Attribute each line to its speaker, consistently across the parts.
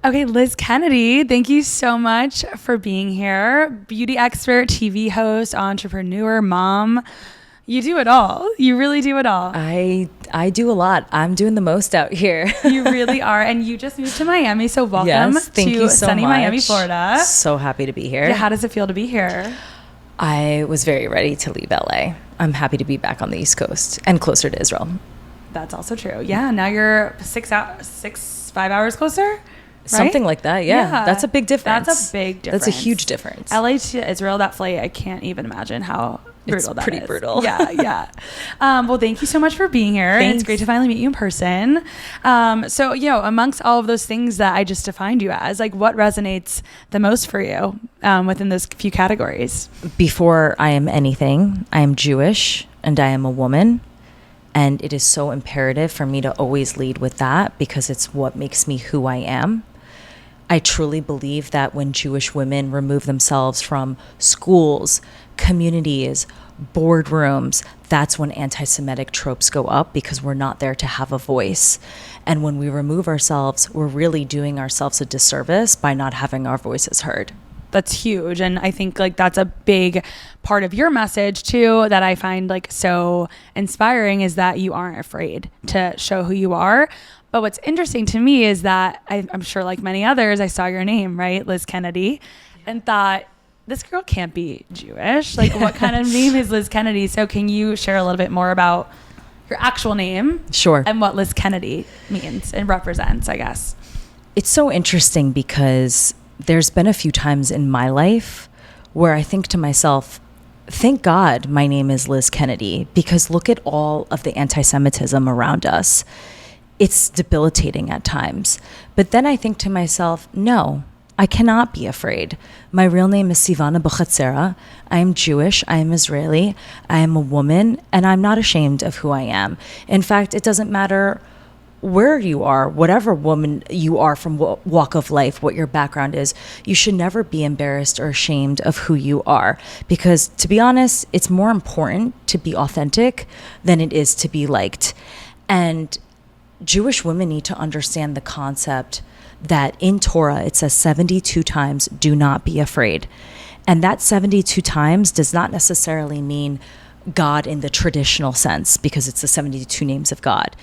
Speaker 1: Okay, Liz Kennedy, thank you so much for being here. Beauty expert, TV host, entrepreneur, mom. You do it all. You really do it all.
Speaker 2: I do a lot. I'm doing the most out here.
Speaker 1: You really are. And you just moved to Miami, so welcome
Speaker 2: Yes, thank
Speaker 1: to
Speaker 2: you so
Speaker 1: sunny
Speaker 2: much.
Speaker 1: Miami, Florida.
Speaker 2: So happy to be here.
Speaker 1: Yeah, how does it feel to be here?
Speaker 2: I was very ready to leave LA. I'm happy to be back on the East Coast and closer to Israel.
Speaker 1: That's also true. Yeah, now you're 5 hours closer? Right?
Speaker 2: Something like that, yeah. That's a big difference.
Speaker 1: That's a big difference.
Speaker 2: That's a huge difference.
Speaker 1: LA to Israel, that flight, I can't even imagine how brutal that is.
Speaker 2: It's pretty brutal.
Speaker 1: Yeah. Well, thank you so much for being here.
Speaker 2: Thanks.
Speaker 1: It's great to finally meet you in person. So, amongst all of those things that I just defined you as, like, what resonates the most for you within those few categories?
Speaker 2: Before I am anything, I am Jewish and I am a woman. And it is so imperative for me to always lead with that because it's what makes me who I am. I truly believe that when Jewish women remove themselves from schools, communities, boardrooms, that's when anti-Semitic tropes go up because we're not there to have a voice. And when we remove ourselves, we're really doing ourselves a disservice by not having our voices heard.
Speaker 1: That's huge. And I think like that's a big part of your message too, that I find like so inspiring, is that you aren't afraid to show who you are. But what's interesting to me is that I'm sure like many others, I saw your name, right? Liz Kennedy, and thought, this girl can't be Jewish. Like what kind of name is Liz Kennedy? So can you share a little bit more about your actual name?
Speaker 2: Sure.
Speaker 1: And what Liz Kennedy means and represents, I guess.
Speaker 2: It's so interesting because there's been a few times in my life where I think to myself, thank God my name is Liz Kennedy, because look at all of the anti-Semitism around us. It's debilitating at times. But then I think to myself, no, I cannot be afraid. My real name is Sivan Abuhatzera. I am Jewish. I am Israeli. I am a woman, and I'm not ashamed of who I am. In fact, it doesn't matter where you are, whatever woman you are from walk of life, what your background is, you should never be embarrassed or ashamed of who you are. Because to be honest, it's more important to be authentic than it is to be liked. And Jewish women need to understand the concept that in Torah, it says 72 times, do not be afraid. And that 72 times does not necessarily mean God in the traditional sense, because it's the 72 names of God.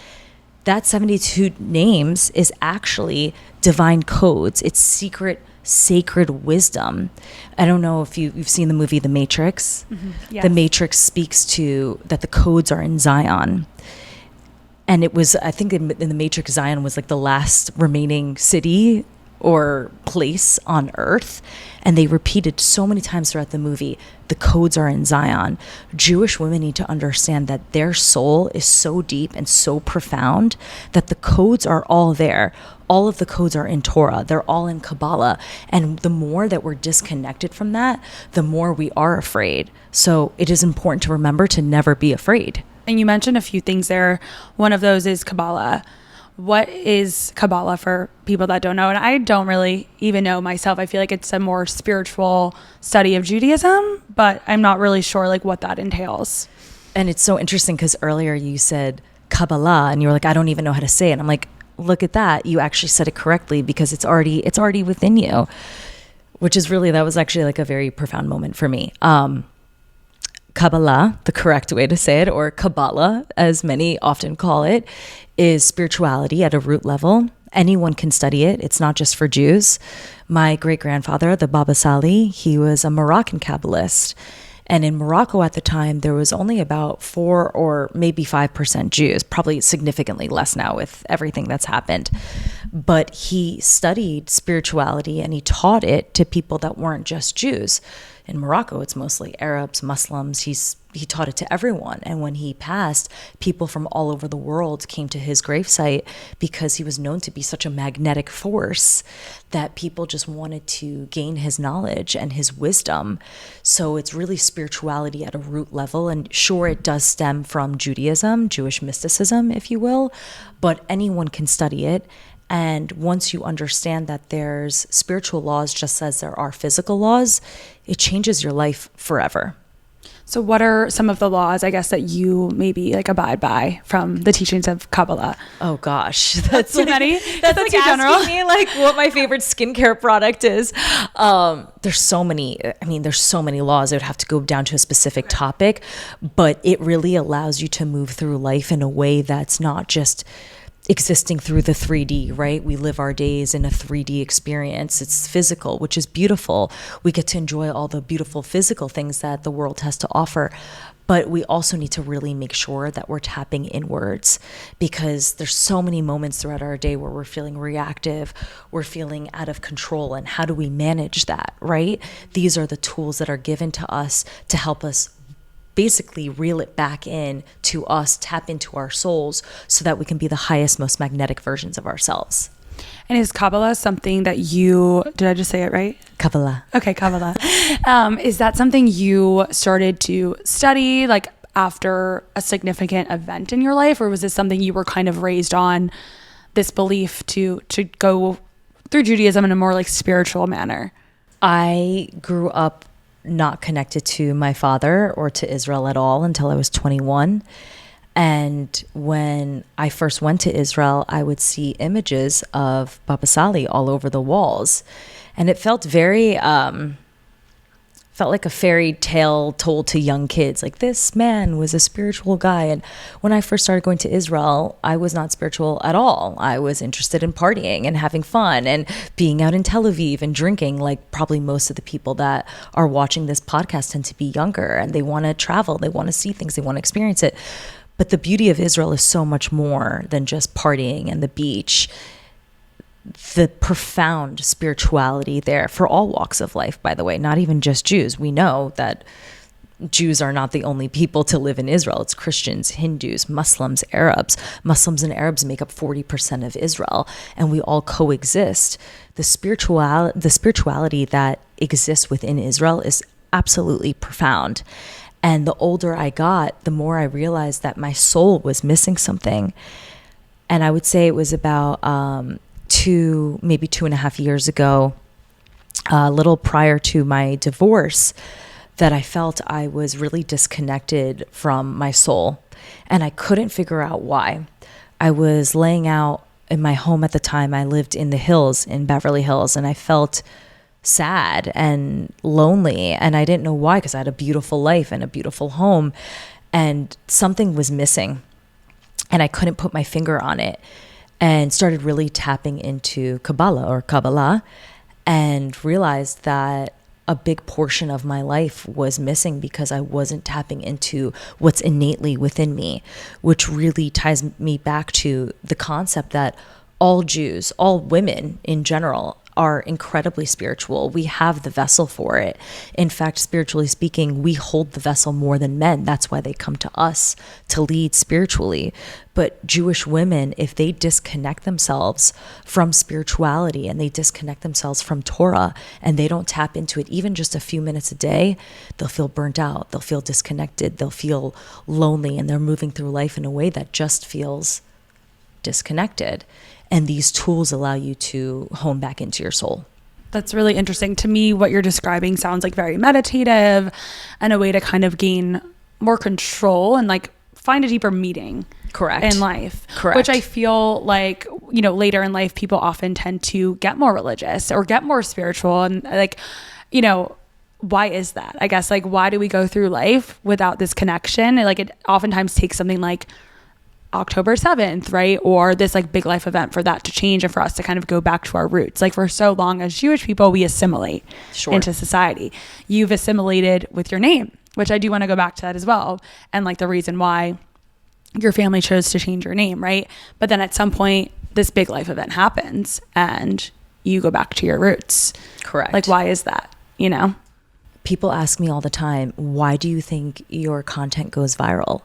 Speaker 2: That 72 names is actually divine codes. It's secret, sacred wisdom. I don't know if you've seen the movie The Matrix.
Speaker 1: Mm-hmm. Yes.
Speaker 2: The Matrix speaks to that the codes are in Zion. And it was, I think in the Matrix, Zion was like the last remaining city or place on earth. And they repeated so many times throughout the movie, the codes are in Zion. Jewish women need to understand that their soul is so deep and so profound that the codes are all there. All of the codes are in Torah. They're all in Kabbalah. And the more that we're disconnected from that, the more we are afraid. So it is important to remember to never be afraid.
Speaker 1: And you mentioned a few things there. One of those is Kabbalah. What is Kabbalah for people that don't know? And I don't really even know myself. I feel like it's a more spiritual study of Judaism, but I'm not really sure like what that entails.
Speaker 2: And it's so interesting because earlier you said Kabbalah and you were like, I don't even know how to say it. I'm like, look at that. You actually said it correctly because it's already within you, which is really, that was actually like a very profound moment for me. Kabbalah, the correct way to say it, or Kabbalah, as many often call it, is spirituality at a root level. Anyone can study it. It's not just for Jews. My great-grandfather, the Baba Sali, he was a Moroccan Kabbalist. And in Morocco at the time, there was only about 4 or maybe 5% Jews, probably significantly less now with everything that's happened. But he studied spirituality and he taught it to people that weren't just Jews. In Morocco, it's mostly Arabs, Muslims. He taught it to everyone. And when he passed, people from all over the world came to his gravesite because he was known to be such a magnetic force that people just wanted to gain his knowledge and his wisdom. So it's really spirituality at a root level. And sure, it does stem from Judaism, Jewish mysticism, if you will, but anyone can study it. And once you understand that there's spiritual laws just as there are physical laws, it changes your life forever.
Speaker 1: So what are some of the laws, I guess, that you maybe like abide by from the teachings of Kabbalah?
Speaker 2: Oh gosh, that's
Speaker 1: too many.
Speaker 2: That's
Speaker 1: like
Speaker 2: too
Speaker 1: general.
Speaker 2: asking me like what my favorite skincare product is. There's so many. I mean, there's so many laws. I would have to go down to a specific topic, but it really allows you to move through life in a way that's not just existing through the 3D, right? We live our days in a 3D experience. It's physical, which is beautiful. We get to enjoy all the beautiful physical things that the world has to offer. But we also need to really make sure that we're tapping inwards, because there's so many moments throughout our day where we're feeling reactive, we're feeling out of control. And how do we manage that, right? These are the tools that are given to us to help us basically reel it back in to us, tap into our souls so that we can be the highest, most magnetic versions of ourselves.
Speaker 1: And is Kabbalah something that did I just say it right?
Speaker 2: Kabbalah.
Speaker 1: Okay, Kabbalah. Is that something you started to study like after a significant event in your life? Or was this something you were kind of raised on, this belief to go through Judaism in a more like spiritual manner?
Speaker 2: I grew up not connected to my father or to Israel at all until I was 21. And when I first went to Israel, I would see images of Baba Sali all over the walls. And it felt felt like a fairy tale told to young kids. Like, this man was a spiritual guy. And when I first started going to Israel, I was not spiritual at all. I was interested in partying and having fun and being out in Tel Aviv and drinking, like probably most of the people that are watching this podcast tend to be younger, and they want to travel, they want to see things, they want to experience it. But the beauty of Israel is so much more than just partying and the beach. The profound spirituality there for all walks of life, by the way, not even just Jews. We know that Jews are not the only people to live in Israel. It's Christians, Hindus, Muslims, Arabs. Muslims and Arabs make up 40% of Israel, and we all coexist. The spirituality that exists within Israel is absolutely profound. And the older I got, the more I realized that my soul was missing something. And I would say it was about maybe 2.5 years ago, a little prior to my divorce, that I felt I was really disconnected from my soul. And I couldn't figure out why. I was laying out in my home at the time. I lived in the hills in Beverly Hills, and I felt sad and lonely. And I didn't know why, because I had a beautiful life and a beautiful home, and something was missing. And I couldn't put my finger on it, and started really tapping into Kabbalah, and realized that a big portion of my life was missing because I wasn't tapping into what's innately within me, which really ties me back to the concept that all Jews, all women in general, are incredibly spiritual. We have the vessel for it. In fact, spiritually speaking, we hold the vessel more than men. That's why they come to us to lead spiritually. But Jewish women, if they disconnect themselves from spirituality and they disconnect themselves from Torah and they don't tap into it even just a few minutes a day, they'll feel burnt out, they'll feel disconnected, they'll feel lonely, and they're moving through life in a way that just feels disconnected. And these tools allow you to hone back into your soul.
Speaker 1: That's really interesting. To me, what you're describing sounds like very meditative and a way to kind of gain more control and like find a deeper meaning.
Speaker 2: Correct.
Speaker 1: In life.
Speaker 2: Correct.
Speaker 1: Which I feel like, later in life, people often tend to get more religious or get more spiritual. And like, why is that? I guess, like, why do we go through life without this connection? Like, it oftentimes takes something like October 7th, right? Or this like big life event for that to change and for us to kind of go back to our roots. Like, for so long as Jewish people, we assimilate into society. You've assimilated with your name, which I do want to go back to that as well. And like the reason why your family chose to change your name, right? But then at some point, this big life event happens and you go back to your roots.
Speaker 2: Correct.
Speaker 1: Like, why is that?
Speaker 2: People ask me all the time, why do you think your content goes viral?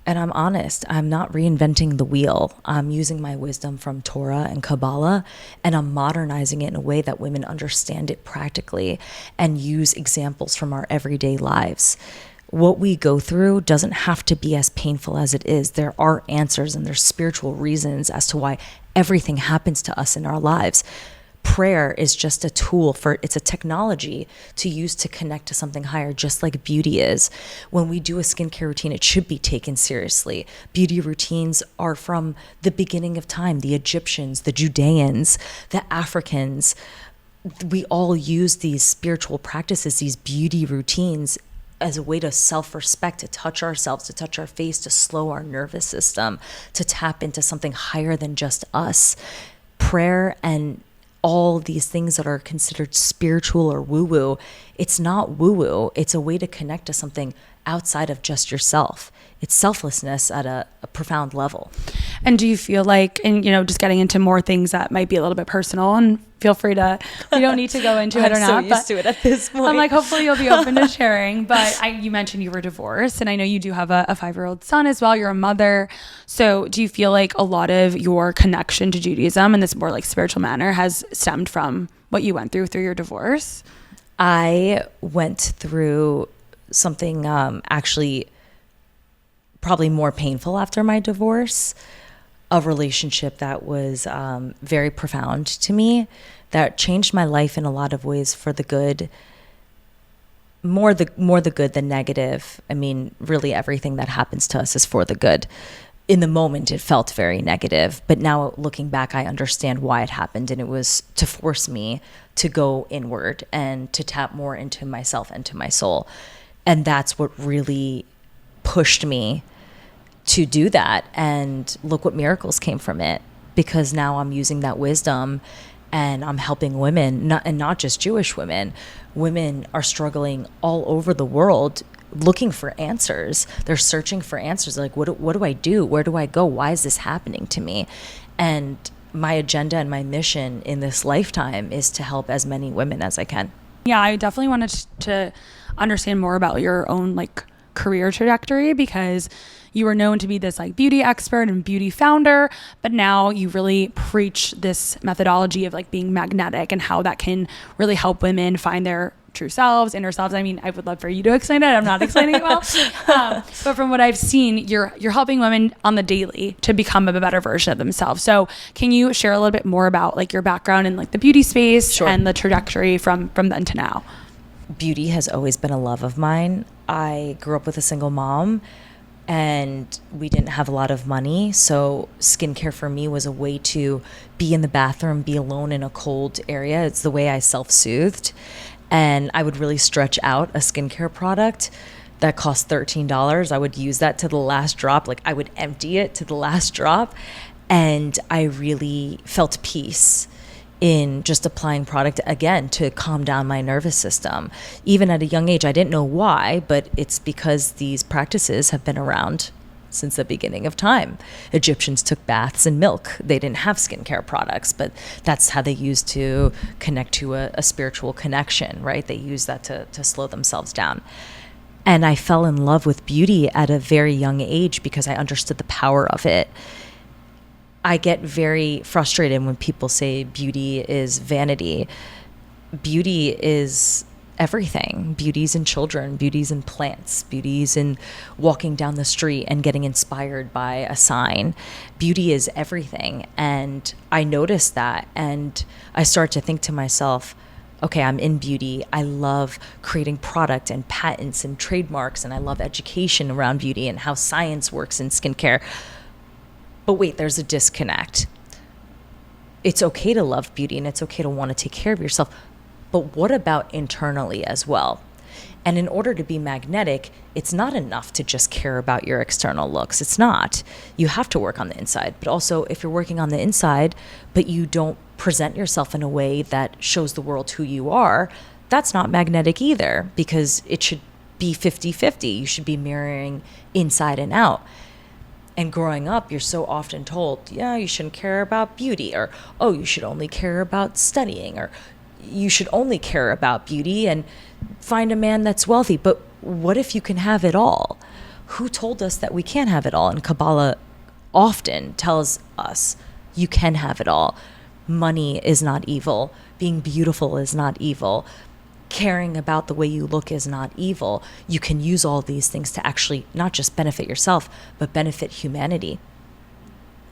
Speaker 2: And I'm honest, I'm not reinventing the wheel. I'm using my wisdom from Torah and Kabbalah, and I'm modernizing it in a way that women understand it practically and use examples from our everyday lives. What we go through doesn't have to be as painful as it is. There are answers and there's spiritual reasons as to why everything happens to us in our lives. prayer is just a tool it's a technology to use to connect to something higher, just like beauty is. When we do a skincare routine, it should be taken seriously. Beauty routines are from the beginning of time. The Egyptians, the Judeans, the Africans, we all use these spiritual practices, these beauty routines, as a way to self-respect, to touch ourselves, to touch our face, to slow our nervous system, to tap into something higher than just us. Prayer and all these things that are considered spiritual or woo-woo, it's not woo-woo. It's a way to connect to something outside of just yourself. It's selflessness at a profound level.
Speaker 1: And do you feel like, and just getting into more things that might be a little bit personal, and feel free to, we don't need to go into it or not.
Speaker 2: I'm so used to it at this point.
Speaker 1: I'm like, hopefully you'll be open to sharing. But you mentioned you were divorced, and I know you do have a 5-year-old son as well. You're a mother. So do you feel like a lot of your connection to Judaism in this more like spiritual manner has stemmed from what you went through your divorce?
Speaker 2: I went through something actually probably more painful after my divorce, a relationship that was very profound to me, that changed my life in a lot of ways for the good, more the good than negative. I mean, really everything that happens to us is for the good. In the moment, it felt very negative, but now looking back, I understand why it happened, and it was to force me to go inward and to tap more into myself and to my soul. And that's what really pushed me to do that. And look what miracles came from it, because now I'm using that wisdom and I'm helping women, not just Jewish women. Women are struggling all over the world looking for answers. They're searching for answers. Like, what do I do? Where do I go? Why is this happening to me? And my agenda and my mission in this lifetime is to help as many women as I can.
Speaker 1: Yeah, I definitely wanted to understand more about your own like career trajectory, because you were known to be this like beauty expert and beauty founder, but now you really preach this methodology of like being magnetic and how that can really help women find their true selves, inner selves. I mean, I would love for you to explain it. I'm not explaining it well. But from what I've seen, you're helping women on the daily to become a better version of themselves. So can you share a little bit more about like your background in like the beauty space? Sure. And the trajectory from then to now?
Speaker 2: Beauty has always been a love of mine. I grew up with a single mom, and we didn't have a lot of money. So skincare for me was a way to be in the bathroom, be alone in a cold area. It's the way I self-soothed. And I would really stretch out a skincare product that cost $13. I would use that to the last drop. Like, I would empty it to the last drop. And I really felt peace in just applying product, again, to calm down my nervous system. Even at a young age, I didn't know why, but it's because these practices have been around since the beginning of time. Egyptians took baths in milk. They didn't have skincare products, but that's how they used to connect to a spiritual connection, right? They used that to slow themselves down. And I fell in love with beauty at a very young age because I understood the power of it. I get very frustrated when people say beauty is vanity. Beauty is everything. Beauty's in children, beauty's in plants, beauty's in walking down the street and getting inspired by a sign. Beauty is everything. And I noticed that, and I started to think to myself, okay, I'm in beauty. I love creating product and patents and trademarks, and I love education around beauty and how science works in skincare. But wait, there's a disconnect. It's okay to love beauty and it's okay to want to take care of yourself. But what about internally as well? And in order to be magnetic, it's not enough to just care about your external looks. It's not. You have to work on the inside. But also, if you're working on the inside, but you don't present yourself in a way that shows the world who you are, that's not magnetic either, because it should be 50-50. You should be mirroring inside and out. And growing up, you're so often told, yeah, you shouldn't care about beauty, or, oh, you should only care about studying, or you should only care about beauty and find a man that's wealthy. But what if you can have it all? Who told us that we can't have it all? And Kabbalah often tells us you can have it all. Money is not evil. Being beautiful is not evil. Caring about the way you look is not evil. You can use all these things to actually not just benefit yourself, but benefit humanity.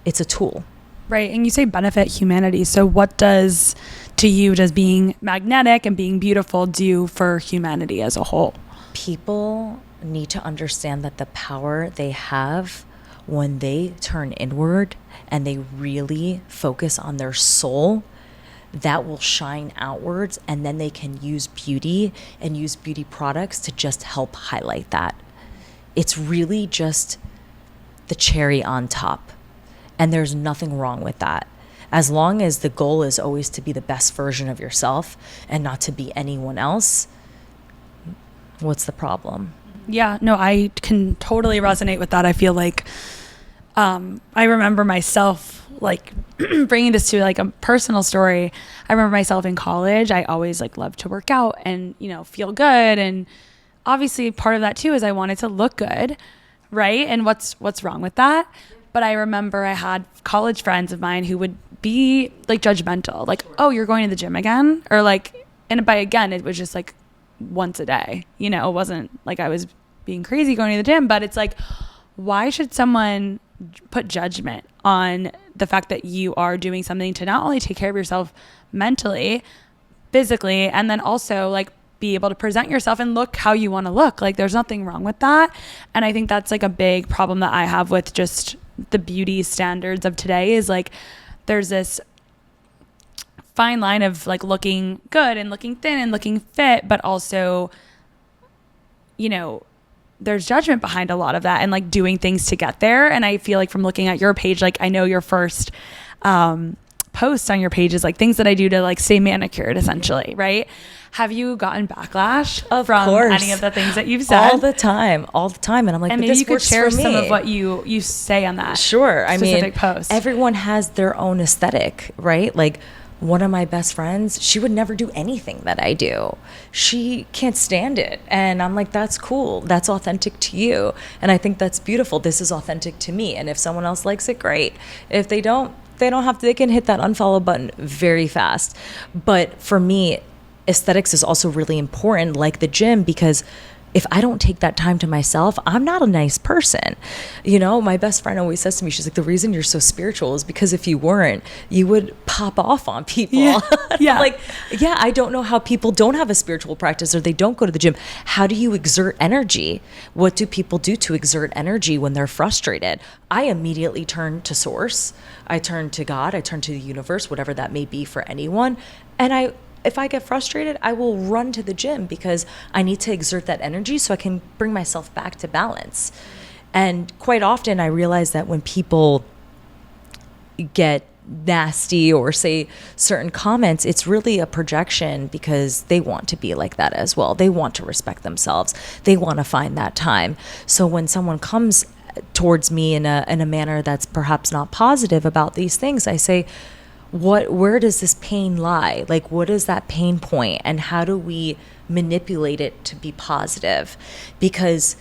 Speaker 2: It's a tool.
Speaker 1: Right. And you say benefit humanity. So what does to you does being magnetic and being beautiful do for humanity as a whole?
Speaker 2: People need to understand that the power they have when they turn inward and they really focus on their soul, that will shine outwards, and then they can use beauty and use beauty products to just help highlight that. It's really just the cherry on top, and there's nothing wrong with that. As long as the goal is always to be the best version of yourself and not to be anyone else, what's the problem?
Speaker 1: Yeah, no, I can totally resonate with that. I feel like I remember myself, like bringing this to like a personal story. I remember myself in college. I always like loved to work out and, you know, feel good. And obviously part of that too is I wanted to look good, right? And what's wrong with that? But I remember I had college friends of mine who would be like judgmental, like, oh, you're going to the gym again? Or like, and by again, it was just like once a day, you know, it wasn't like I was being crazy going to the gym, but it's like, why should someone put judgment on the fact that you are doing something to not only take care of yourself mentally, physically, and then also like be able to present yourself and look how you want to look? Like there's nothing wrong with that. And I think that's like a big problem that I have with just the beauty standards of today is like there's this fine line of like looking good and looking thin and looking fit, but also, you know, there's judgment behind a lot of that and like doing things to get there. And I feel like from looking at your page, like I know your first post on your page is like things that I do to like stay manicured essentially, right? Have you gotten backlash from any of the things that you've said?
Speaker 2: All the time. And I'm like,
Speaker 1: and
Speaker 2: but
Speaker 1: maybe
Speaker 2: this
Speaker 1: you could
Speaker 2: works
Speaker 1: share
Speaker 2: for me.
Speaker 1: some of what you say on that.
Speaker 2: Sure.
Speaker 1: Specific post.
Speaker 2: Everyone has their own aesthetic, right? Like one of my best friends, she would never do anything that I do. She can't stand it. And I'm like, that's cool. That's authentic to you. And I think that's beautiful. This is authentic to me. And if someone else likes it, great. If they don't have to, they can hit that unfollow button very fast. But for me, aesthetics is also really important, like the gym, because if I don't take that time to myself, I'm not a nice person. You know, my best friend always says to me, she's like, the reason you're so spiritual is because if you weren't, you would pop off on people. Yeah. Like, yeah, I don't know how people don't have a spiritual practice or they don't go to the gym. How do you exert energy? What do people do to exert energy when they're frustrated? I immediately turn to source. I turn to God. I turn to the universe, whatever that may be for anyone. And if I get frustrated, I will run to the gym because I need to exert that energy so I can bring myself back to balance. And quite often I realize that when people get nasty or say certain comments, it's really a projection because they want to be like that as well. They want to respect themselves. They want to find that time. So when someone comes towards me in a manner that's perhaps not positive about these things, I say, where does this pain lie? Like, what is that pain point, and how do we manipulate it to be positive? Because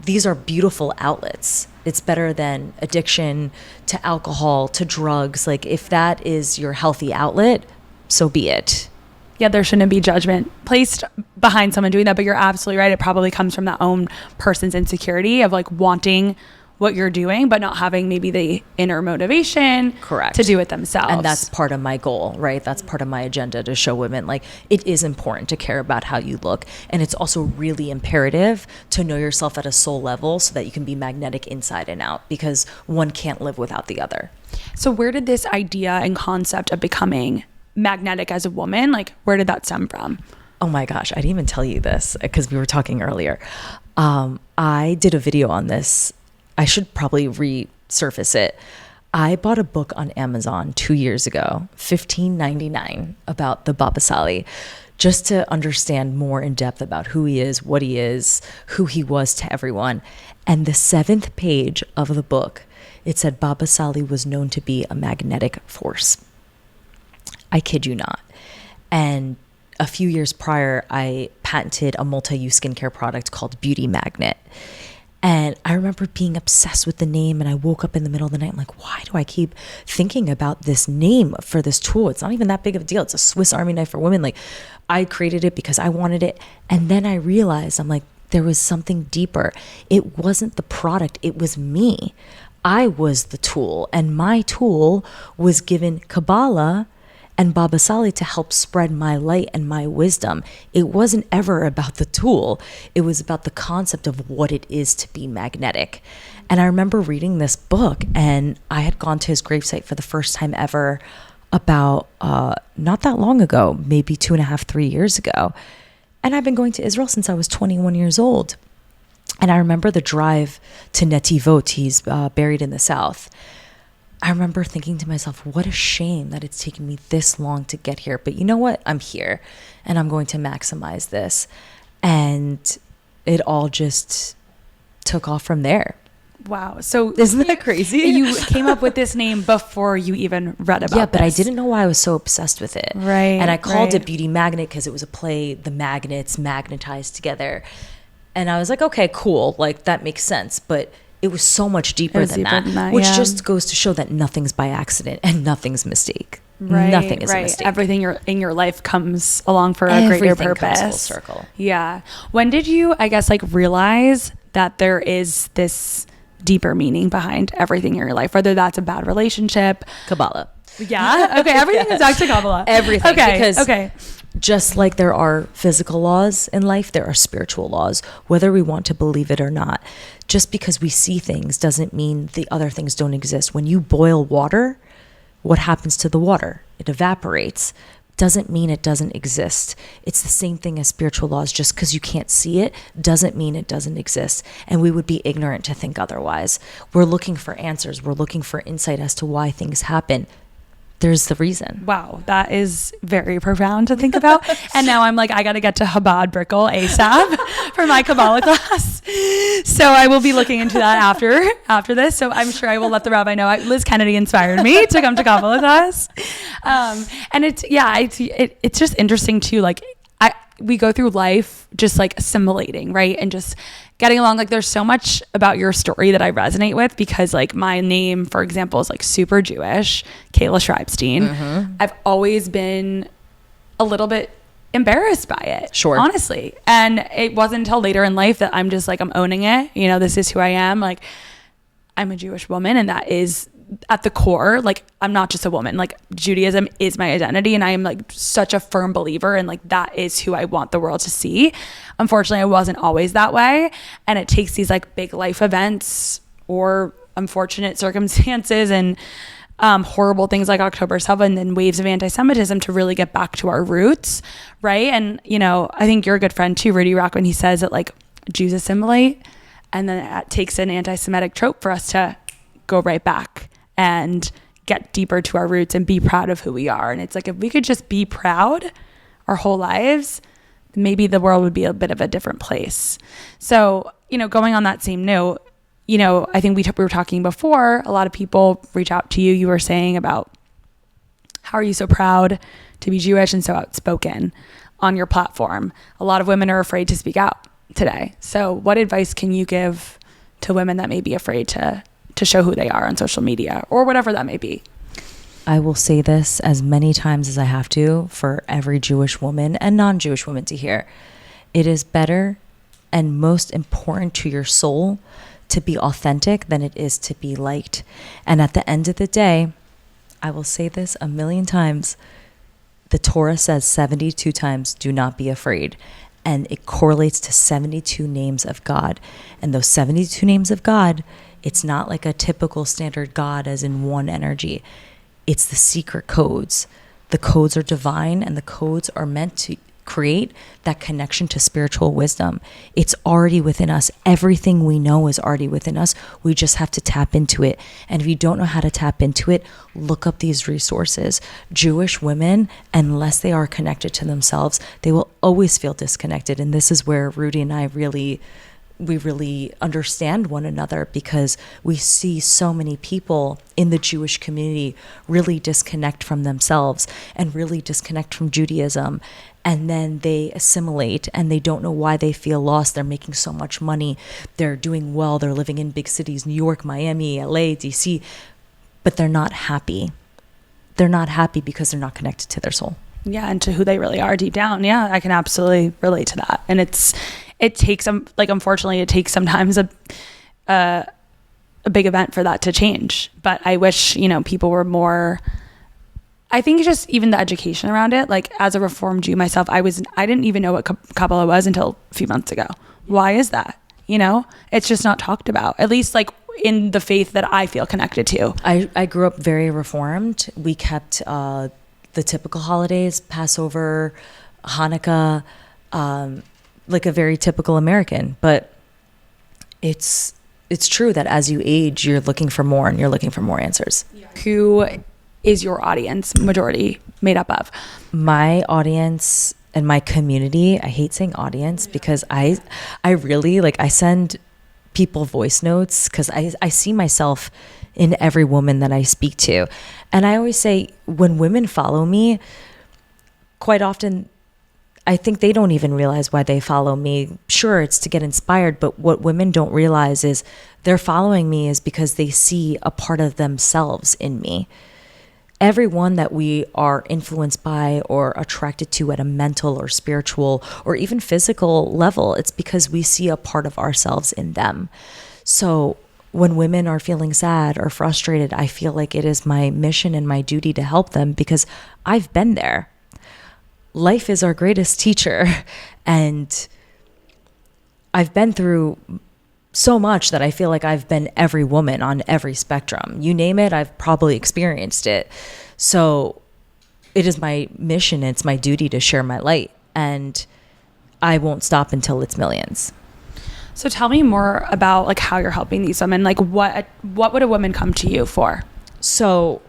Speaker 2: these are beautiful outlets. It's better than addiction to alcohol, to drugs. Like, if that is your healthy outlet, so be it.
Speaker 1: Yeah, there shouldn't be judgment placed behind someone doing that, but you're absolutely right. It probably comes from that own person's insecurity of like wanting what you're doing, but not having maybe the inner motivation to do it themselves.
Speaker 2: And that's part of my goal, right? That's part of my agenda, to show women like it is important to care about how you look. And it's also really imperative to know yourself at a soul level so that you can be magnetic inside and out, because one can't live without the other.
Speaker 1: So where did this idea and concept of becoming magnetic as a woman, like where did that stem from?
Speaker 2: Oh my gosh, I didn't even tell you this because we were talking earlier. I did a video on this. I should probably resurface it. I bought a book on Amazon 2 years ago, $15.99, about the Baba Sali, just to understand more in depth about who he is, what he is, who he was to everyone. And the 7th page of the book, it said Baba Sali was known to be a magnetic force. I kid you not. And a few years prior, I patented a multi-use skincare product called Beauty Magnet. And I remember being obsessed with the name, and I woke up in the middle of the night. I'm like, why do I keep thinking about this name for this tool? It's not even that big of a deal. It's a Swiss Army knife for women. Like, I created it because I wanted it. And then I realized, I'm like, there was something deeper. It wasn't the product. It was me. I was the tool, and my tool was given Kabbalah and Baba Sali to help spread my light and my wisdom. It wasn't ever about the tool. It was about the concept of what it is to be magnetic. And I remember reading this book, and I had gone to his gravesite for the first time ever about not that long ago, maybe 2.5, 3 years ago. And I've been going to Israel since I was 21 years old. And I remember the drive to Netivot. He's buried in the south. I remember thinking to myself, what a shame that it's taken me this long to get here. But you know what? I'm here, and I'm going to maximize this. And it all just took off from there.
Speaker 1: Wow. So
Speaker 2: isn't that crazy?
Speaker 1: You came up with this name before you even read about it.
Speaker 2: Yeah, but I didn't know why I was so obsessed with it.
Speaker 1: Right.
Speaker 2: And I called it Beauty Magnet because it was a play, the magnets magnetized together. And I was like, okay, cool. Like, that makes sense. But it was so much deeper than that, which just goes to show that nothing's by accident and nothing's mistake.
Speaker 1: Right,
Speaker 2: Nothing is a mistake.
Speaker 1: Everything in your life comes along for a greater purpose.
Speaker 2: Comes full circle.
Speaker 1: Yeah. When did you, I guess, like realize that there is this deeper meaning behind everything in your life, whether that's a bad relationship?
Speaker 2: Kabbalah.
Speaker 1: Yeah. Okay. Everything is back to Kabbalah.
Speaker 2: Everything.
Speaker 1: Okay.
Speaker 2: Because just like there are physical laws in life, there are spiritual laws, whether we want to believe it or not. Just because we see things doesn't mean the other things don't exist. When you boil water, what happens to the water? It evaporates. Doesn't mean it doesn't exist. It's the same thing as spiritual laws. Just because you can't see it doesn't mean it doesn't exist. And we would be ignorant to think otherwise. We're looking for answers. We're looking for insight as to why things happen. There's the reason.
Speaker 1: Wow, that is very profound to think about. And now I'm like, I got to get to Chabad Brickell ASAP for my Kabbalah class. So I will be looking into that after this. So I'm sure I will let the rabbi know. Liz Kennedy inspired me to come to Kabbalah class. And it's just interesting too. Like we go through life just like assimilating, right? And just getting along. Like there's so much about your story that I resonate with because like my name, for example, is like super Jewish, Kayla Schreibstein. Mm-hmm. I've always been a little bit embarrassed by it.
Speaker 2: Sure.
Speaker 1: Honestly. And it wasn't until later in life that I'm just like, I'm owning it. You know, this is who I am. Like I'm a Jewish woman, and that is at the core. Like I'm not just a woman. Like Judaism is my identity, and I am like such a firm believer, and like that is who I want the world to see. Unfortunately, I wasn't always that way, and it takes these like big life events or unfortunate circumstances and horrible things like October 7th and waves of anti-Semitism to really get back to our roots, right? And you know, I think you're a good friend too, Rudy Rock, when he says that like Jews assimilate, and then it takes an anti-Semitic trope for us to go right back and get deeper to our roots and be proud of who we are. And it's like, if we could just be proud our whole lives, maybe the world would be a bit of a different place. So, you know, going on that same note, you know, I think we were talking before, a lot of people reach out to you. You were saying about how are you so proud to be Jewish and so outspoken on your platform? A lot of women are afraid to speak out today. So what advice can you give to women that may be afraid to show who they are on social media or whatever that may be?
Speaker 2: I will say this as many times as I have to for every Jewish woman and non-Jewish woman to hear. It is better and most important to your soul to be authentic than it is to be liked. And at the end of the day, I will say this a million times, the Torah says 72 times, do not be afraid. And it correlates to 72 names of God. And those 72 names of God, it's not like a typical standard God as in one energy. It's the secret codes. The codes are divine, and the codes are meant to create that connection to spiritual wisdom. It's already within us. Everything we know is already within us. We just have to tap into it. And if you don't know how to tap into it, look up these resources. Jewish women, unless they are connected to themselves, they will always feel disconnected. And this is where Rudy and I really understand one another, because we see so many people in the Jewish community really disconnect from themselves and really disconnect from Judaism. And then they assimilate and they don't know why they feel lost. They're making so much money. They're doing well. They're living in big cities, New York, Miami, LA, DC, but they're not happy. They're not happy because they're not connected to their soul.
Speaker 1: Yeah. And to who they really are deep down. Yeah. I can absolutely relate to that. And it takes unfortunately it takes sometimes a big event for that to change. But I wish, people were more I think just even the education around it, like as a Reformed Jew myself, I didn't even know what Kabbalah was until a few months ago. Why is that? You know, it's just not talked about, at least like in the faith that I feel connected to.
Speaker 2: I grew up very Reformed. We kept the typical holidays, Passover, Hanukkah, like a very typical American. But it's true that as you age, you're looking for more and you're looking for more answers.
Speaker 1: Who is your audience majority made up of?
Speaker 2: My audience and my community, I hate saying audience because I really like, I send people voice notes because I see myself in every woman that I speak to. And I always say, when women follow me, quite often I think they don't even realize why they follow me. Sure, it's to get inspired, but what women don't realize is they're following me is because they see a part of themselves in me. Everyone that we are influenced by or attracted to at a mental or spiritual or even physical level, it's because we see a part of ourselves in them. So when women are feeling sad or frustrated, I feel like it is my mission and my duty to help them because I've been there. Life is our greatest teacher, and I've been through so much that I feel like I've been every woman on every spectrum. You name it, I've probably experienced it. So it is my mission, it's my duty to share my light, and I won't stop until it's millions.
Speaker 1: So tell me more about like how you're helping these women. Like what would a woman come to you for?
Speaker 2: So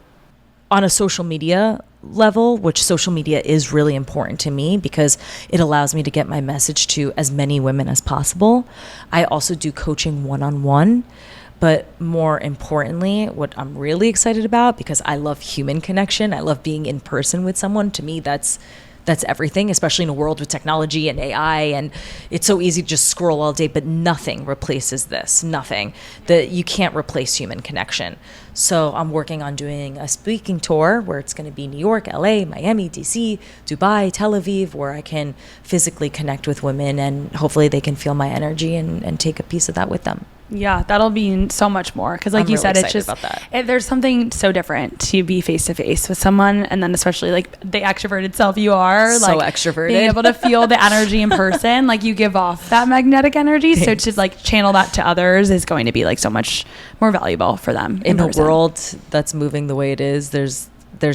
Speaker 2: on a social media level, which social media is really important to me because it allows me to get my message to as many women as possible. I also do coaching one-on-one, but more importantly, what I'm really excited about, because I love human connection, I love being in person with someone. To me, that's everything, especially in a world with technology and AI, and it's so easy to just scroll all day, but nothing replaces this. Nothing. You can't replace human connection. So I'm working on doing a speaking tour where it's going to be New York, LA, Miami, DC, Dubai, Tel Aviv, where I can physically connect with women and hopefully they can feel my energy and take a piece of that with them.
Speaker 1: Yeah, that'll mean so much more. Because like you said, it's just, there's something so different to be face to face with someone. And then especially like the extroverted self you are.
Speaker 2: So
Speaker 1: like
Speaker 2: extroverted.
Speaker 1: Being able to feel the energy in person, like you give off that magnetic energy. Thanks. So to like channel that to others is going to be like so much more valuable for them.
Speaker 2: In a world that's moving the way it is, there's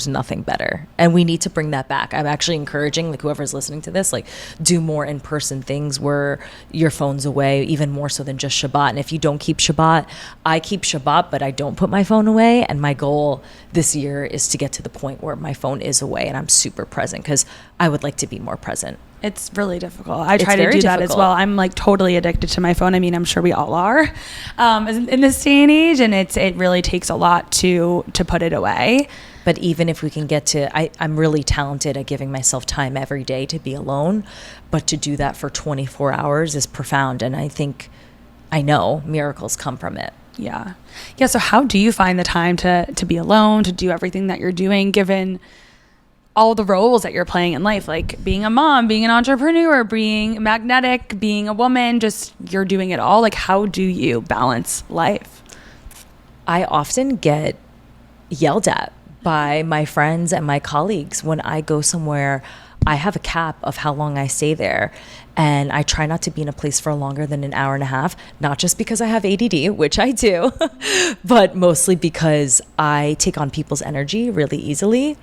Speaker 2: nothing better, and we need to bring that back. I'm actually encouraging like whoever's listening to this, like do more in-person things where your phone's away, even more so than just Shabbat. And if you don't keep Shabbat, I keep Shabbat, but I don't put my phone away. And my goal this year is to get to the point where my phone is away and I'm super present, because I would like to be more present.
Speaker 1: It's really difficult. I try to do that as well. I'm like totally addicted to my phone. I mean, I'm sure we all are in this day and age, and it really takes a lot to put it away.
Speaker 2: But even if we can get to, I'm really talented at giving myself time every day to be alone, but to do that for 24 hours is profound. And I know miracles come from it.
Speaker 1: Yeah. Yeah. So how do you find the time to be alone, to do everything that you're doing, given all the roles that you're playing in life, like being a mom, being an entrepreneur, being magnetic, being a woman, just you're doing it all. Like, how do you balance life?
Speaker 2: I often get yelled at by my friends and my colleagues when I go somewhere. I have a cap of how long I stay there, and I try not to be in a place for longer than an hour and a half, not just because I have ADD, which I do, but mostly because I take on people's energy really easily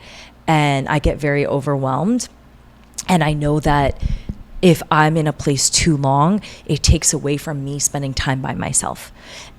Speaker 2: and I get very overwhelmed. And I know that if I'm in a place too long, it takes away from me spending time by myself.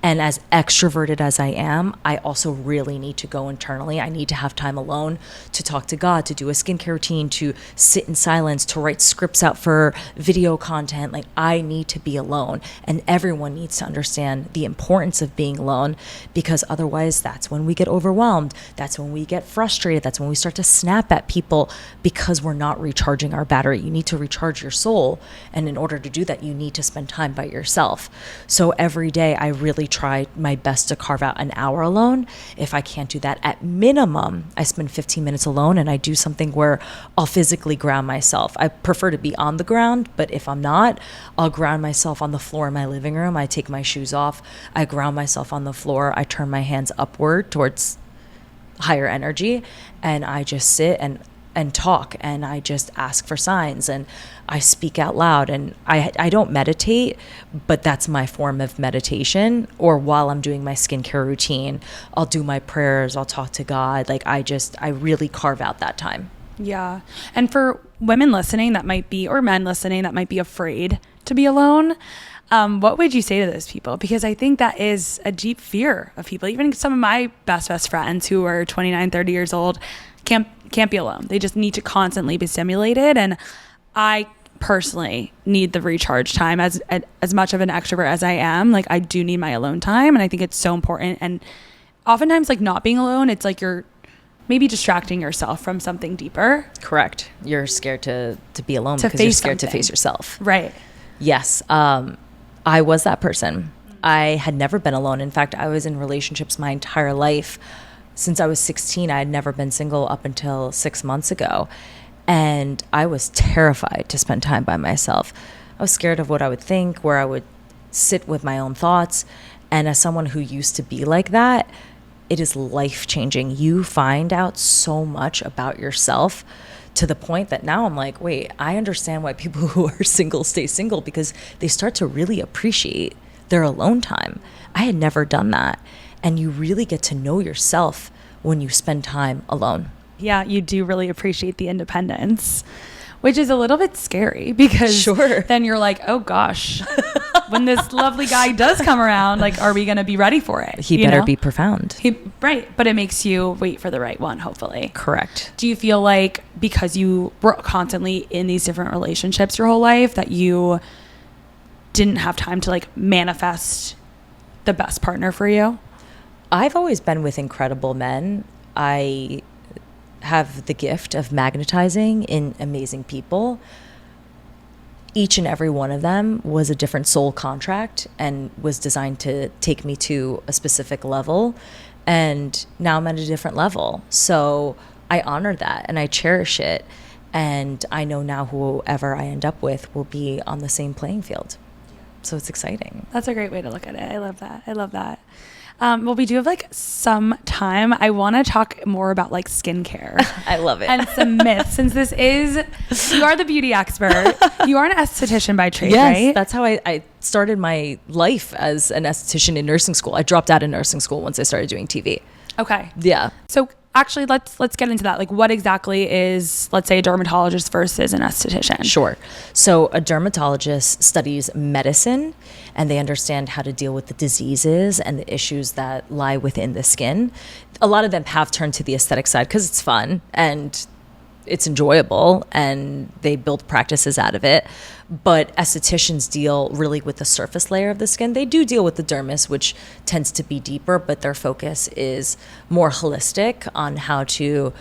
Speaker 2: And as extroverted as I am, I also really need to go internally. I need to have time alone to talk to God, to do a skincare routine, to sit in silence, to write scripts out for video content. Like, I need to be alone. And everyone needs to understand the importance of being alone, because otherwise that's when we get overwhelmed. That's when we get frustrated. That's when we start to snap at people because we're not recharging our battery. You need to recharge your soul. And in order to do that, you need to spend time by yourself. So every day I really try my best to carve out an hour alone. If I can't do that, at minimum, I spend 15 minutes alone and I do something where I'll physically ground myself. I prefer to be on the ground, but if I'm not, I'll ground myself on the floor in my living room. I take my shoes off. I ground myself on the floor. I turn my hands upward towards higher energy, and I just sit and talk, and I just ask for signs, and I speak out loud, and I don't meditate, but that's my form of meditation. Or while I'm doing my skincare routine, I'll do my prayers, I'll talk to God. Like I really carve out that time.
Speaker 1: Yeah. And for women listening that might be, or men listening that might be afraid to be alone, what would you say to those people? Because I think that is a deep fear of people. Even some of my best friends who are 29, 30 years old can't be alone. They just need to constantly be stimulated. And I personally need the recharge time as much of an extrovert as I am. Like I do need my alone time. And I think it's so important. And oftentimes like not being alone, it's like you're maybe distracting yourself from something deeper.
Speaker 2: Correct. You're scared to be alone
Speaker 1: To
Speaker 2: because you're
Speaker 1: face
Speaker 2: scared to
Speaker 1: something.
Speaker 2: face yourself.
Speaker 1: Right.
Speaker 2: Yes. I was that person. I had never been alone. In fact, I was in relationships my entire life. Since I was 16, I had never been single up until 6 months ago. And I was terrified to spend time by myself. I was scared of what I would think, where I would sit with my own thoughts. And as someone who used to be like that, it is life-changing. You find out so much about yourself to the point that now I'm like, wait, I understand why people who are single stay single, because they start to really appreciate their alone time. I had never done that. And you really get to know yourself when you spend time alone.
Speaker 1: Yeah, you do really appreciate the independence, which is a little bit scary because
Speaker 2: Sure.
Speaker 1: then you're like, oh gosh, when this lovely guy does come around, like, are we going to be ready for it?
Speaker 2: He
Speaker 1: You
Speaker 2: better
Speaker 1: know?
Speaker 2: be profound.
Speaker 1: Right. But it makes you wait for the right one, hopefully.
Speaker 2: Correct.
Speaker 1: Do you feel like because you were constantly in these different relationships your whole life that you didn't have time to like manifest the best partner for you?
Speaker 2: I've always been with incredible men. I have the gift of magnetizing in amazing people. Each and every one of them was a different soul contract and was designed to take me to a specific level. And now I'm at a different level. So I honor that and I cherish it. And I know now whoever I end up with will be on the same playing field. So it's exciting.
Speaker 1: That's a great way to look at it. I love that. I love that. Well, we do have like some time. I want to talk more about like skincare.
Speaker 2: I love it.
Speaker 1: And some myths, since you are the beauty expert. You are an esthetician by trade,
Speaker 2: Yes,
Speaker 1: right?
Speaker 2: that's how I started my life as an esthetician in nursing school. I dropped out of nursing school once I started doing TV.
Speaker 1: Okay.
Speaker 2: Yeah.
Speaker 1: So actually, let's get into that. Like, what exactly is, let's say, a dermatologist versus an esthetician?
Speaker 2: Sure. So a dermatologist studies medicine, and they understand how to deal with the diseases and the issues that lie within the skin. A lot of them have turned to the aesthetic side because it's fun and it's enjoyable, and they build practices out of it. But estheticians deal really with the surface layer of the skin. They do deal with the dermis, which tends to be deeper, but their focus is more holistic on how to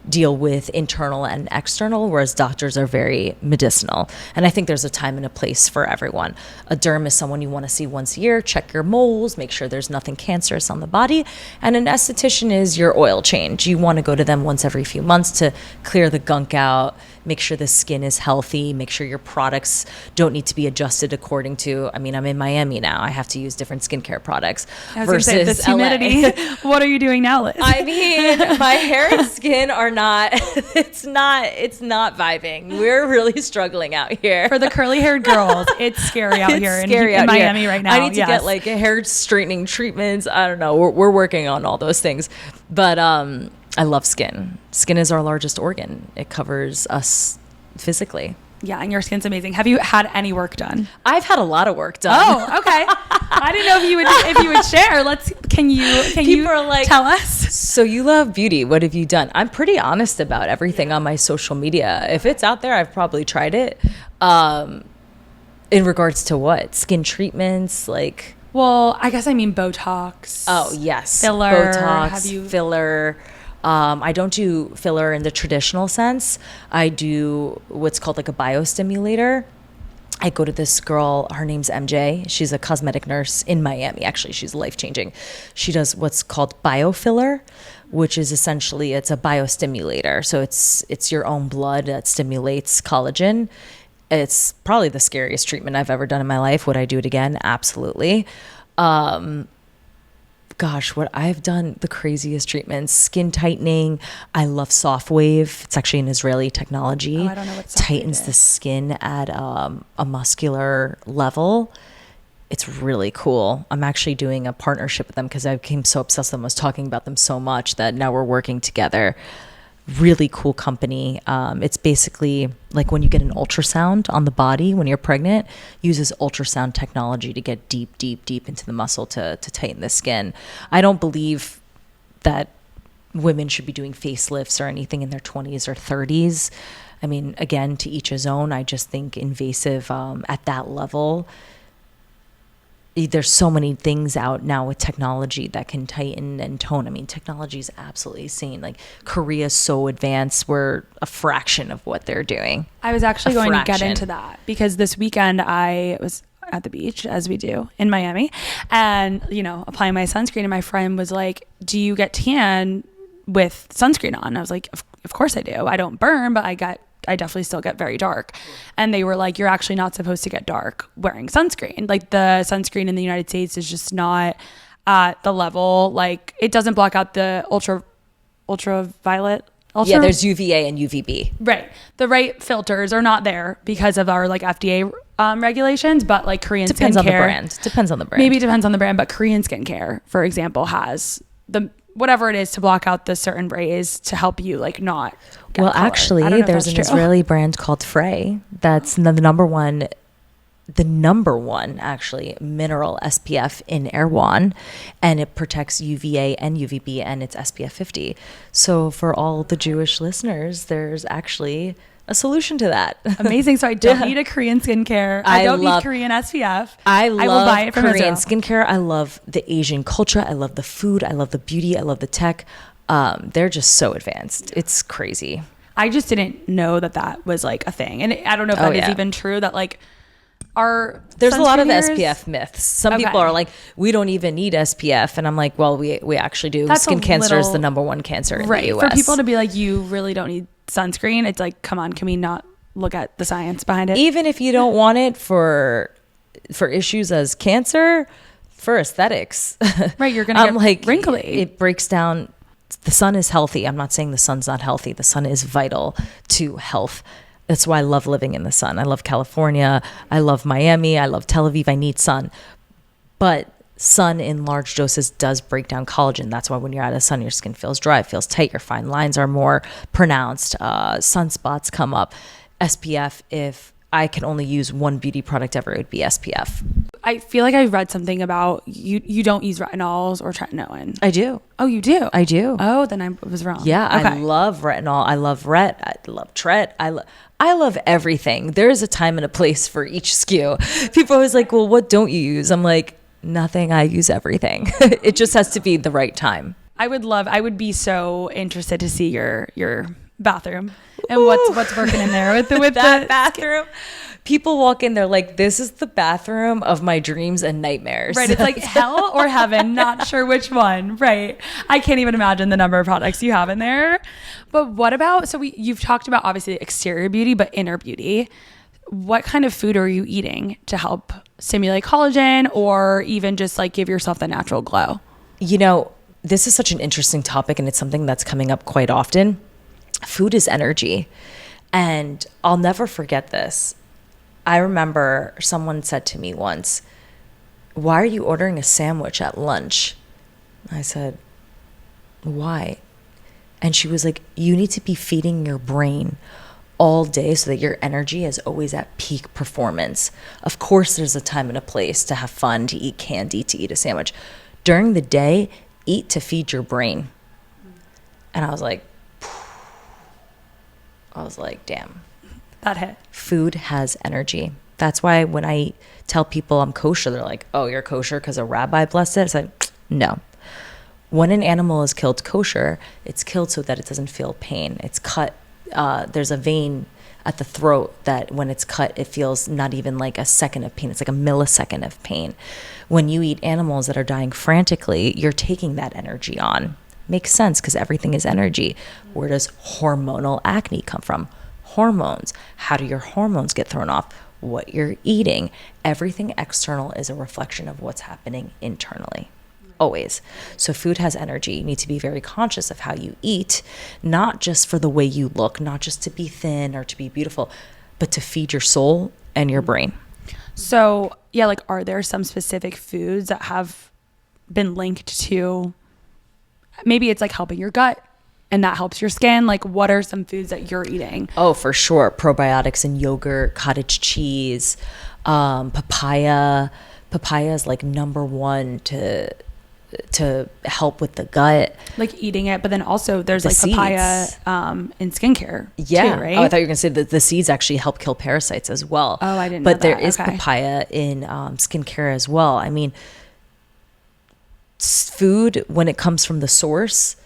Speaker 2: deal with internal and external, whereas doctors are very medicinal. And I think there's a time and a place for everyone. A derm is someone you want to see once a year, check your moles, make sure there's nothing cancerous on the body. And an esthetician is your oil change. You want to go to them once every few months to clear the gunk out, make sure the skin is healthy, make sure your products don't need to be adjusted according to, I mean, I'm in Miami now. I have to use different skincare products
Speaker 1: I was gonna say, this
Speaker 2: LA.
Speaker 1: humidity. What are you doing now, Liz?
Speaker 2: I mean, my hair and skin are not, it's not vibing. We're really struggling out here.
Speaker 1: For the curly haired girls, it's scary out here in Miami right now.
Speaker 2: I need to get like a hair straightening treatments. I don't know. We're working on all those things. But I love skin. Skin is our largest organ. It covers us physically.
Speaker 1: Yeah, and your skin's amazing. Have you had any work done?
Speaker 2: I've had a lot of work done.
Speaker 1: Oh, okay. I didn't know if you would share. Can you
Speaker 2: are like,
Speaker 1: tell us?
Speaker 2: So you love beauty. What have you done? I'm pretty honest about everything on my social media. If it's out there, I've probably tried it. In regards to what? Skin treatments, like.
Speaker 1: Well, I guess I mean Botox.
Speaker 2: Oh, yes.
Speaker 1: Filler.
Speaker 2: Botox, filler. I don't do filler in the traditional sense. I do what's called like a biostimulator. I go to this girl, her name's MJ. She's a cosmetic nurse in Miami. Actually, she's life-changing. She does what's called biofiller, which is essentially, it's a biostimulator. So it's your own blood that stimulates collagen. It's probably the scariest treatment I've ever done in my life. Would I do it again? Absolutely. gosh, what I've done, the craziest treatments, skin tightening. I love Soft Wave. It's actually an Israeli technology.
Speaker 1: Oh, I don't know what Soft Wave
Speaker 2: tightens the
Speaker 1: is.
Speaker 2: skin at a muscular level. It's really cool. I'm actually doing a partnership with them because I became so obsessed with them. I was talking about them so much that now we're working together. Really cool company. It's basically like when you get an ultrasound on the body when you're pregnant, uses ultrasound technology to get deep into the muscle to tighten the skin. I don't believe that women should be doing facelifts or anything in their 20s or 30s. I mean, again, to each his own. I just think invasive at that level. There's so many things out now with technology that can tighten and tone. I mean, technology is absolutely insane. Like Korea's so advanced, we're a fraction of what they're doing.
Speaker 1: I was actually going to get into that because this weekend I was at the beach, as we do in Miami, and, you know, applying my sunscreen, and my friend was like, do you get tan with sunscreen on? I was like, of course I do. I don't burn, but I definitely still get very dark. And they were like, you're actually not supposed to get dark wearing sunscreen. Like the sunscreen in the United States is just not at the level, like it doesn't block out the ultraviolet.
Speaker 2: Yeah, there's UVA and UVB.
Speaker 1: Right. The right filters are not there because of our like FDA regulations, but like Korean
Speaker 2: Depends
Speaker 1: skincare.
Speaker 2: on the brand. Depends on the brand.
Speaker 1: Maybe it depends on the brand, but Korean skincare, for example, has the whatever it is to block out the certain rays to help you like not get
Speaker 2: well
Speaker 1: color.
Speaker 2: actually there's an Israeli brand called Frey that's the number one actually mineral SPF in Erewhon, and it protects UVA and UVB, and it's SPF 50. So for all the Jewish listeners, there's actually a solution to that.
Speaker 1: Amazing. So I don't need a Korean skincare. I don't need Korean SPF.
Speaker 2: I
Speaker 1: will buy it from
Speaker 2: Korean
Speaker 1: Israel.
Speaker 2: skincare. I love the Asian culture. I love the food. I love the beauty. I love the tech. They're just so advanced. It's crazy.
Speaker 1: I just didn't know that was like a thing. And I don't know if that is even true, that like there's
Speaker 2: a lot of
Speaker 1: years?
Speaker 2: SPF myths. Some people are like, we don't even need SPF. And I'm like, well, we actually do. Skin cancer is the number one cancer in the US.
Speaker 1: For people to be like, you really don't need sunscreen, it's like, come on, can we not look at the science behind it?
Speaker 2: Even if you don't want it for issues as cancer, for aesthetics.
Speaker 1: Right, you're going to get
Speaker 2: like,
Speaker 1: wrinkly.
Speaker 2: It breaks down. The sun is healthy. I'm not saying the sun's not healthy. The sun is vital to health. That's why I love living in the sun. I love California. I love Miami. I love Tel Aviv. I need sun. But sun in large doses does break down collagen. That's why when you're out of sun, your skin feels dry, it feels tight, your fine lines are more pronounced, sunspots come up. SPF, if I can only use one beauty product ever, it would be SPF.
Speaker 1: I feel like I read something about you don't use retinols or tretinoin.
Speaker 2: I do.
Speaker 1: Oh, you do?
Speaker 2: I do.
Speaker 1: Oh, then I was wrong.
Speaker 2: Yeah, okay. I love retinol. I love I love tret. I love everything. There is a time and a place for each SKU. People are always like, well, what don't you use? I'm like, nothing. I use everything. It just has to be the right time.
Speaker 1: I would be so interested to see your bathroom and what's working in there with that
Speaker 2: bathroom. People walk in, they're like, this is the bathroom of my dreams and nightmares.
Speaker 1: Right. It's like hell or heaven. Not sure which one. Right. I can't even imagine the number of products you have in there. But what about, you've talked about obviously exterior beauty, but inner beauty. What kind of food are you eating to help stimulate collagen or even just like give yourself the natural glow?
Speaker 2: You know, this is such an interesting topic, and it's something that's coming up quite often. Food is energy. And I'll never forget this. I remember someone said to me once, why are you ordering a sandwich at lunch? I said, why? And she was like, you need to be feeding your brain all day so that your energy is always at peak performance. Of course, there's a time and a place to have fun, to eat candy, to eat a sandwich. During the day, eat to feed your brain. And I was like, damn.
Speaker 1: That hit.
Speaker 2: Food has energy. That's why when I tell people I'm kosher, they're like, oh, you're kosher because a rabbi blessed it? It's like, no. When an animal is killed kosher, it's killed so that it doesn't feel pain. It's cut. There's a vein at the throat that when it's cut, it feels not even like a second of pain. It's like a millisecond of pain. When you eat animals that are dying frantically, you're taking that energy on. Makes sense because everything is energy. Where does hormonal acne come from? Hormones. How do your hormones get thrown off? What you're eating. Everything external is a reflection of what's happening internally. always. So food has energy. You need to be very conscious of how you eat, not just for the way you look, not just to be thin or to be beautiful, but to feed your soul and your brain.
Speaker 1: So yeah, like, are there some specific foods that have been linked to, maybe it's like helping your gut and that helps your skin? Like, what are some foods that you're eating?
Speaker 2: Oh, for sure. Probiotics in yogurt, cottage cheese, papaya. Papaya is like number one to help with the gut.
Speaker 1: Like eating it, but then also there's
Speaker 2: The
Speaker 1: like papaya in skincare too, right?
Speaker 2: Oh, I thought you were going to say that the seeds actually help kill parasites as well.
Speaker 1: Oh, I didn't know
Speaker 2: But there
Speaker 1: that.
Speaker 2: is
Speaker 1: Okay.
Speaker 2: papaya in skincare as well. I mean, food, when it comes from the source,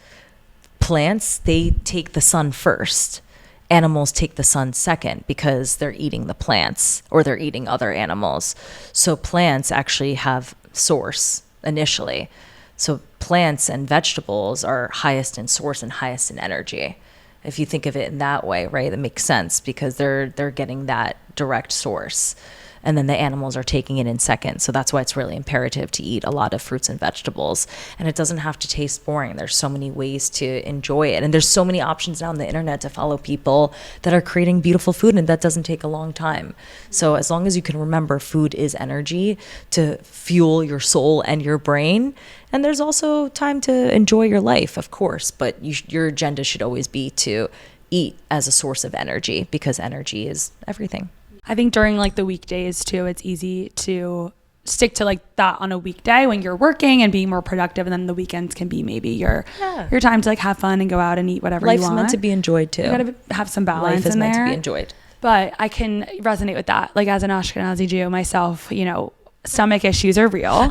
Speaker 2: plants, they take the sun first. Animals take the sun second because they're eating the plants or they're eating other animals. So plants actually have source initially. So plants and vegetables are highest in source and highest in energy. If you think of it in that way, right, that makes sense because they're getting that direct source. And then the animals are taking it in second. So that's why it's really imperative to eat a lot of fruits and vegetables. And it doesn't have to taste boring. There's so many ways to enjoy it. And there's so many options now on the internet to follow people that are creating beautiful food, and that doesn't take a long time. So as long as you can remember food is energy to fuel your soul and your brain. And there's also time to enjoy your life, of course, but your agenda should always be to eat as a source of energy because energy is everything.
Speaker 1: I think during like the weekdays too, it's easy to stick to like that on a weekday when you're working and being more productive, and then the weekends can be maybe your time to like have fun and go out and eat whatever you want.
Speaker 2: Life's meant to be enjoyed too.
Speaker 1: You gotta have some balance.
Speaker 2: Life is
Speaker 1: in
Speaker 2: meant
Speaker 1: there.
Speaker 2: to be enjoyed.
Speaker 1: But I can resonate with that. Like, as an Ashkenazi Jew myself, you know, stomach issues are real.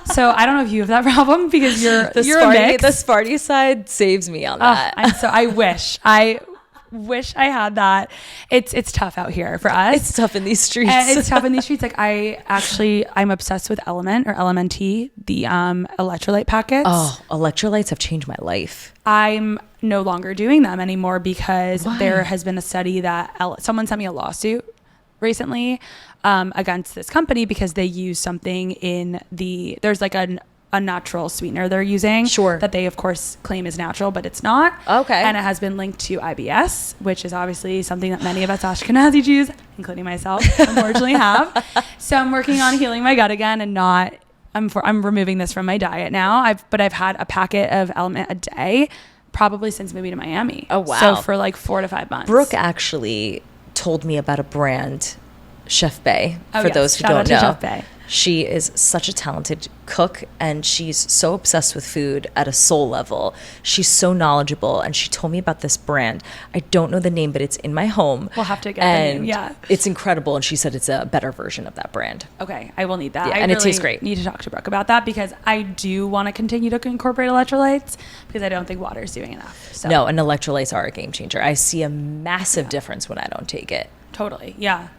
Speaker 1: So I don't know if you have that problem because you're a mix.
Speaker 2: The Sparty side saves me on that.
Speaker 1: I wish I had that. It's tough out here for us.
Speaker 2: It's tough in these streets.
Speaker 1: And it's tough in these streets. Like, I'm obsessed with Element or LMNT, the electrolyte packets.
Speaker 2: Oh, electrolytes have changed my life.
Speaker 1: I'm no longer doing them anymore because
Speaker 2: Why?
Speaker 1: there has been a study that someone sent me a lawsuit recently against this company because they use something in there's like a natural sweetener they're using.
Speaker 2: Sure.
Speaker 1: That they of course claim is natural, but it's not.
Speaker 2: Okay.
Speaker 1: And it has been linked to IBS, which is obviously something that many of us Ashkenazi Jews, including myself, unfortunately have. So I'm working on healing my gut again and I'm removing this from my diet now. I've had a packet of Element a day probably since moving to Miami.
Speaker 2: Oh, wow.
Speaker 1: So for like 4 to 5 months.
Speaker 2: Brooke actually told me about a brand, Chef Bay, for those who
Speaker 1: Shout out
Speaker 2: don't
Speaker 1: to
Speaker 2: know.
Speaker 1: Chef Bay.
Speaker 2: She is such a talented cook, and she's so obsessed with food at a soul level. She's so knowledgeable, and she told me about this brand. I don't know the name, but it's in my home.
Speaker 1: We'll have to get the name, yeah.
Speaker 2: It's incredible, and she said it's a better version of that brand.
Speaker 1: Okay, I will need that.
Speaker 2: Yeah,
Speaker 1: I
Speaker 2: and it tastes great.
Speaker 1: Need to talk to Brooke about that because I do want to continue to incorporate electrolytes because I don't think water is doing enough. So.
Speaker 2: No, and electrolytes are a game changer. I see a massive difference when I don't take it.
Speaker 1: Totally. Yeah.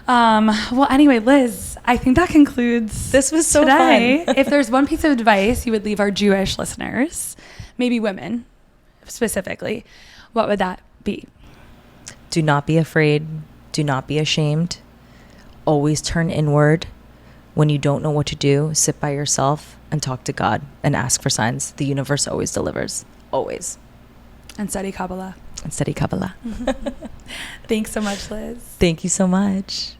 Speaker 1: Well, anyway, Liz, I think that concludes
Speaker 2: This was so
Speaker 1: today.
Speaker 2: fun.
Speaker 1: If there's one piece of advice you would leave our Jewish listeners, maybe women specifically, what would that be?
Speaker 2: Do not be afraid. Do not be ashamed. Always turn inward. When you don't know what to do, sit by yourself and talk to God and ask for signs. The universe always delivers. Always.
Speaker 1: And study Kabbalah.
Speaker 2: And study Kabbalah.
Speaker 1: Thanks so much, Liz.
Speaker 2: Thank you so much.